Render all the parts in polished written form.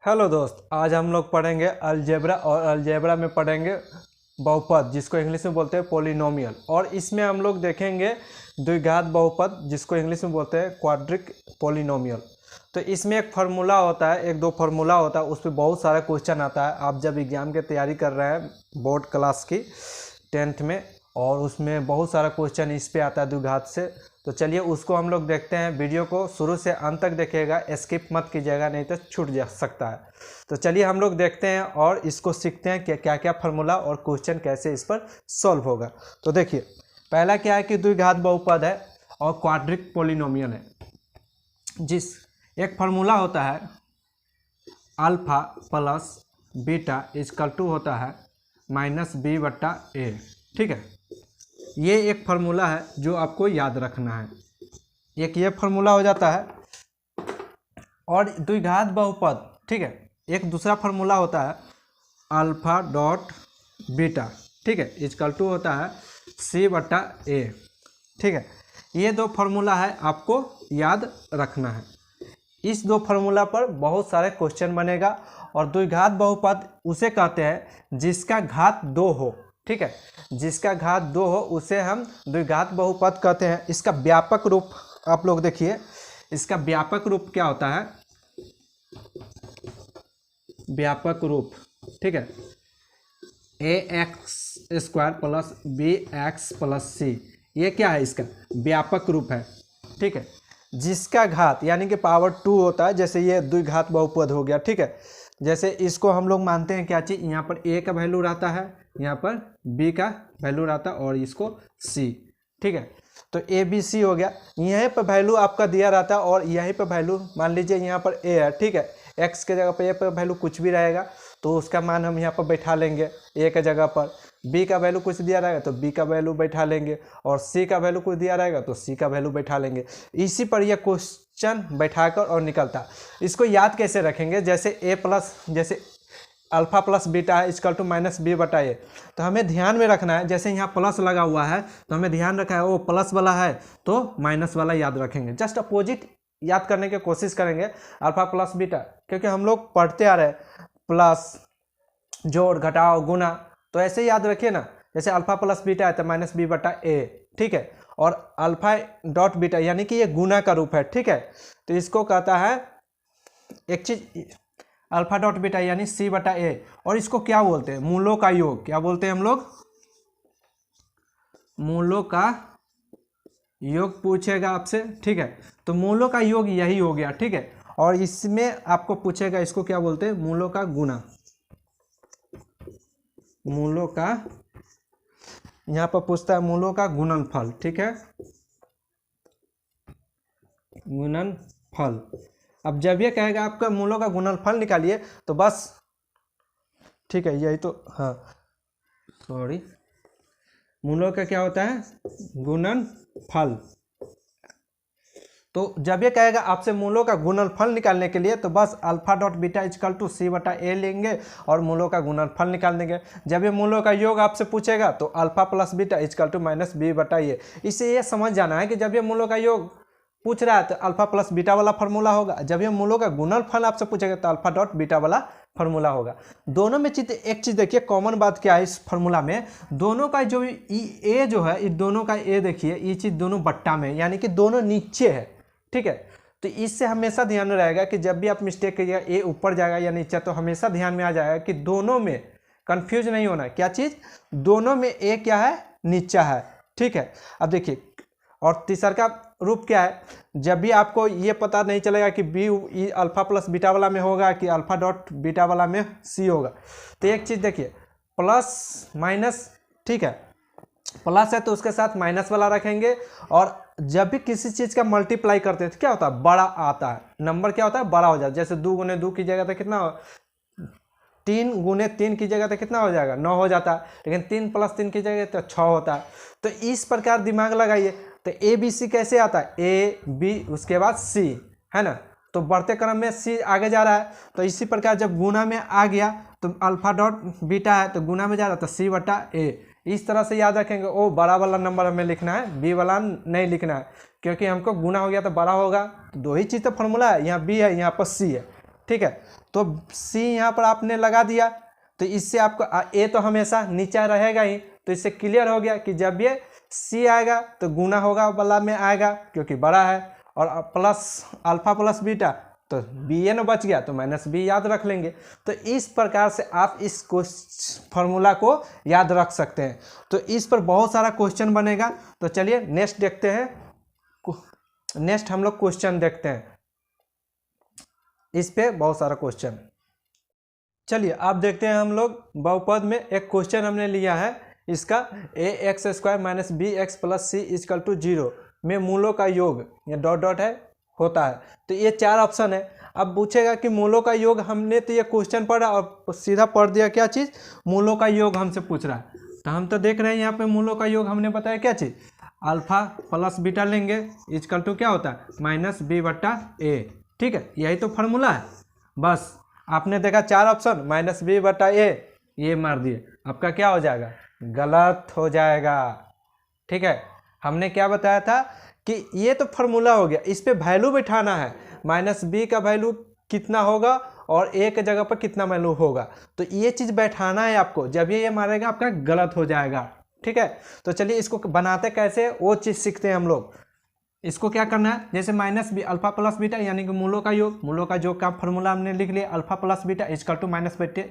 Hello दोस्त, आज हम लोग पढ़ेंगे अलजेब्रा और अलजेब्रा में पढ़ेंगे बहुपद जिसको इंग्लिश में बोलते हैं पोलिनोमियल। और इसमें हम लोग देखेंगे द्विघात बहुपद जिसको इंग्लिश में बोलते हैं क्वाड्रिक पोलिनोमियल। तो इसमें एक फार्मूला होता है, एक दो फार्मूला होता है, उस पर बहुत सारा क्वेश्चन आता है। आप जब एग्ज़ाम की तैयारी कर रहे हैं बोर्ड क्लास की 10th में, और उसमें बहुत सारा क्वेश्चन इस पे आता है द्विघात से। तो चलिए उसको हम लोग देखते हैं। वीडियो को शुरू से अंत तक देखिएगा, स्किप मत कीजिएगा, नहीं तो छूट जा सकता है। तो चलिए हम लोग देखते हैं और इसको सीखते हैं कि क्या क्या फार्मूला और क्वेश्चन कैसे इस पर सॉल्व होगा। तो देखिए, पहला क्या है कि द्विघात बहुपद है और क्वाड्रिक पोलिनोमियल है। जिस एक फार्मूला होता है alpha plus beta equal to होता है -b/a। ठीक है, ये एक फार्मूला है जो आपको याद रखना है। एक ये फार्मूला हो जाता है। और द्विघात बहुपद, ठीक है, एक दूसरा फार्मूला होता है अल्फा डॉट बीटा, ठीक है, इजकल टू होता है c/a। ठीक है, ये दो फार्मूला है, आपको याद रखना है। इस दो फार्मूला पर बहुत सारे क्वेश्चन बनेगा। और द्विघात बहुपद उसे कहते हैं जिसका घात 2 हो। ठीक है, जिसका घात 2 हो उसे हम द्विघात बहुपद कहते हैं। इसका व्यापक रूप आप लोग देखिए, इसका व्यापक रूप क्या होता है, व्यापक रूप, ठीक है, ax² plus bx plus c, ये क्या है, इसका व्यापक रूप है। ठीक है, जिसका घात यानी कि पावर 2 होता है। जैसे ये द्विघात बहुपद हो गया। ठीक है, जैसे इसको हम लोग मानते हैं क्या चीज़, यहाँ पर a का वैल्यू रहता है, यहाँ पर b का वैल्यू रहता है और इसको c। ठीक है, तो a b c हो गया। यहीं पर वैल्यू आपका दिया रहता है और यहीं पर वैल्यू मान लीजिए यहाँ पर a है। ठीक है, x के जगह पर a पर वैल्यू कुछ भी रहेगा तो उसका मान हम यहाँ पर बैठा लेंगे a के जगह पर। b का वैल्यू कुछ दिया रहेगा तो b का वैल्यू बैठा लेंगे, और c का वैल्यू कुछ दिया रहेगा तो c का वैल्यू बैठा लेंगे। इसी पर यह क्वेश्चन बैठाकर और निकलता। इसको याद कैसे रखेंगे, जैसे a प्लस, जैसे अल्फा प्लस बीटा है इजकल टू -b/a। तो हमें ध्यान में रखना है, जैसे यहाँ प्लस लगा हुआ है तो हमें ध्यान रखा है वो प्लस वाला है तो माइनस वाला याद रखेंगे। जस्ट अपोजिट याद करने की कोशिश करेंगे, अल्फा प्लस बीटा, क्योंकि हम लोग पढ़ते आ रहे हैं प्लस जोड़ घटाओ गुना, तो ऐसे ही याद रखिए ना। जैसे अल्फा प्लस बीटा है तो -b/a। ठीक है, और अल्फा डॉट बीटा यानी कि ये गुना का रूप है। ठीक है, तो इसको कहता है एक चीज अल्फा डॉट बीटा यानी c/a। और इसको क्या बोलते हैं, मूलों का योग। क्या बोलते हैं हम लोग, मूलों का योग पूछेगा आपसे। ठीक है, तो मूलों का योग यही हो गया। ठीक है, और इसमें आपको पूछेगा इसको क्या बोलते हैं, मूलों का गुना। मूलों का, यहाँ पर पूछता है मूलों का गुणनफल। ठीक है, गुणनफल। अब जब ये कहेगा आपका मूलों का गुणनफल निकालिए तो बस, ठीक है, यही तो, हाँ सॉरी, मूलों का क्या होता है, गुणनफल। तो जब ये कहेगा आपसे मूलों का गुणनफल निकालने के लिए तो बस alpha dot beta equal to c/a लेंगे और मूलों का गुणनफल निकाल देंगे। जब ये मूलों का योग आपसे पूछेगा तो alpha plus beta equal to -b/a। इससे ये समझ जाना है कि जब ये मूलों का योग पूछ रहा है तो अल्फा प्लस बीटा वाला फार्मूला होगा। जब ये मूलों का गुणनफल आपसे पूछेगा तो अल्फा डॉट बीटा वाला फार्मूला होगा। दोनों में एक चीज़ देखिए, कॉमन बात क्या है इस फार्मूला में, दोनों का जो ए जो है, इन दोनों का ए देखिए, ये चीज़ दोनों बट्टा में, यानी कि दोनों नीचे है। ठीक है, तो इससे हमेशा ध्यान में रहेगा कि जब भी आप मिस्टेक करिएगा ए ऊपर जाएगा या नीचे, तो हमेशा ध्यान में आ जाएगा कि दोनों में कंफ्यूज नहीं होना। क्या चीज़, दोनों में ए क्या है, नीचा है। ठीक है, अब देखिए, और तीसरा का रूप क्या है, जब भी आपको ये पता नहीं चलेगा कि बी अल्फा प्लस बीटा वाला में होगा कि अल्फा डॉट बीटा वाला में सी होगा, तो एक चीज़ देखिए, प्लस माइनस, ठीक है, प्लस है तो उसके साथ माइनस वाला रखेंगे। और जब भी किसी चीज़ का मल्टीप्लाई करते हैं तो क्या होता है, बड़ा आता है, नंबर क्या होता है, बड़ा हो जाता है। जैसे 2 × 2 की जगह तो कितना, 3 × 3 की जगह तो कितना हो जाएगा, 9 हो जाता है। लेकिन 3 + 3 की जगह तो 6 होता है। तो इस प्रकार दिमाग लगाइए। तो ए बी सी कैसे आता है, ए बी उसके बाद सी, है ना, तो बढ़ते क्रम में सी आगे जा रहा है। तो इसी प्रकार जब गुना में आ गया तो अल्फा डॉट बीटा है तो गुना में जा रहा है तो c/a। इस तरह से याद रखेंगे। ओ बड़ा वाला नंबर हमें लिखना है, बी वाला नहीं लिखना है, क्योंकि हमको गुना हो गया तो बड़ा होगा। तो दो ही चीज़ तो फॉर्मूला है, यहाँ बी है यहाँ पर सी है। ठीक है। तो C यहाँ पर आपने लगा दिया, तो इससे आपको A तो हमेशा नीचा रहेगा ही, तो इससे क्लियर हो गया कि जब ये C आएगा तो गुना होगा वाला में आएगा क्योंकि बड़ा है, और प्लस अल्फा प्लस बीटा तो BN बच गया तो -B याद रख लेंगे। तो इस प्रकार से आप इस फॉर्मूला को याद रख सकते हैं। तो इस पर बहुत सारा क्वेश्चन बनेगा। तो चलिए नेक्स्ट देखते हैं, नेक्स्ट हम लोग क्वेश्चन देखते हैं, इस पे बहुत सारा क्वेश्चन। चलिए आप देखते हैं, हम लोग बहुपद में एक क्वेश्चन हमने लिया है, इसका ax² - bx + c = 0 में मूलों का योग, ये डॉट डॉट है, होता है। तो ये 4 ऑप्शन है। अब पूछेगा कि मूलों का योग, हमने तो ये क्वेश्चन पढ़ा और सीधा पढ़ दिया क्या चीज़, मूलों का योग हमसे पूछ रहा है। तो हम तो देख रहे हैं यहाँ पे मूलों का योग हमने बताया क्या चीज़, अल्फा प्लस बीटा लेंगे = क्या होता है -b/a, ठीक है, यही तो फार्मूला है। बस आपने देखा 4 ऑप्शन -b/a, ये मार दिए, आपका क्या हो जाएगा, गलत हो जाएगा। ठीक है, हमने क्या बताया था कि ये तो फार्मूला हो गया, इस पे वैल्यू बिठाना है, -b का वैल्यू कितना होगा और a के जगह पर कितना वैल्यू होगा, तो ये चीज़ बैठाना है आपको, जब ये मारेगा आपका गलत हो जाएगा। ठीक है, तो चलिए इसको बनाते कैसे वो चीज़ सीखते हैं हम लोग। इसको क्या करना है, जैसे -b अल्फा प्लस बीटा यानी कि मूलों का योग, मूलों का योग का फॉर्मूला हमने लिख लिया, अल्फा प्लस बीटा =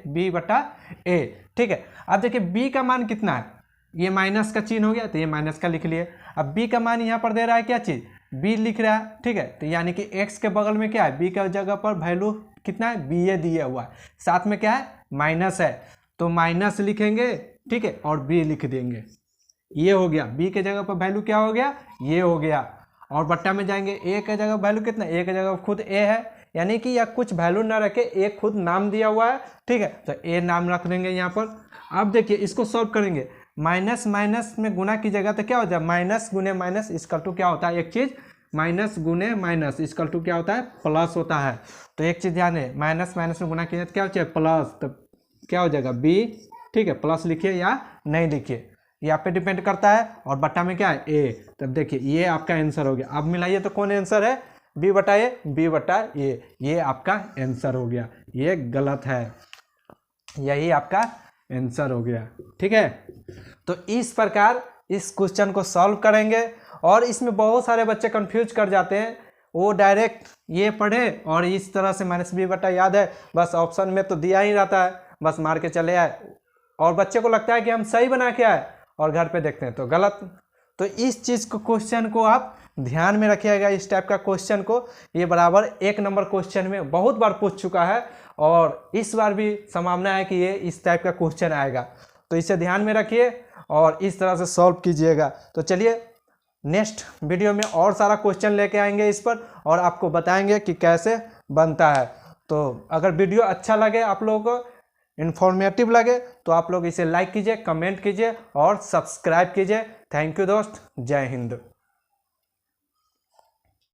-b/a। ठीक है, अब देखिए b का मान कितना है, ये माइनस का चिन्ह हो गया तो ये माइनस का लिख लिए। अब b का मान यहाँ पर दे रहा है क्या चीज़, b लिख रहा है। ठीक है, तो यानी कि x के बगल में क्या है, b का जगह पर वैल्यू कितना है, ba दिया हुआ है, साथ में क्या है, माइनस है, तो माइनस लिखेंगे। ठीक है, और b लिख देंगे, ये हो गया, b के जगह पर वैल्यू क्या हो गया, ये हो गया। और बट्टा में जाएंगे, a के जगह वैल्यू कितना, a के जगह खुद a है, यानी कि या कुछ वैल्यू ना रखे, a खुद नाम दिया हुआ है। ठीक है, तो a नाम रख देंगे यहाँ पर। अब देखिए इसको सॉल्व करेंगे, माइनस माइनस में गुना की जगह तो क्या होता है, माइनस गुने माइनस = क्या होता है, एक चीज़ माइनस गुने माइनस = क्या होता है, प्लस होता है। तो एक चीज़ ध्यान है, माइनस माइनस में गुना कीजिए तो क्या होता है, प्लस, तो क्या हो जाएगा b। ठीक है, प्लस लिखिए या नहीं लिखिए, ये आप पे डिपेंड करता है। और बट्टा में क्या है, a, तब देखिए ये आपका आंसर हो गया। अब मिलाइए तो कौन आंसर है, b/a, ये आपका आंसर हो गया, ये गलत है, यही आपका आंसर हो गया। ठीक है, तो इस प्रकार इस क्वेश्चन को सॉल्व करेंगे। और इसमें बहुत सारे बच्चे कंफ्यूज कर जाते हैं, वो डायरेक्ट ये पढ़े और इस तरह से -b/, याद है, बस ऑप्शन में तो दिया ही रहता है, बस मार के चले आए, और बच्चे को लगता है कि हम सही बना के आए और घर पे देखते हैं तो गलत। तो इस चीज़ को, क्वेश्चन को आप ध्यान में रखिएगा, इस टाइप का क्वेश्चन को, ये बराबर 1 नंबर क्वेश्चन में बहुत बार पूछ चुका है और इस बार भी संभावना है कि ये इस टाइप का क्वेश्चन आएगा। तो इसे ध्यान में रखिए और इस तरह से सॉल्व कीजिएगा। तो चलिए नेक्स्ट वीडियो में और सारा क्वेश्चन लेके आएंगे इस पर, और आपको बताएंगे कि कैसे बनता है। तो अगर वीडियो अच्छा लगे, आप लोगों को इन्फॉर्मेटिव लगे, तो आप लोग इसे लाइक कीजिए, कमेंट कीजिए और सब्सक्राइब कीजिए। थैंक यू दोस्त, जय हिंद।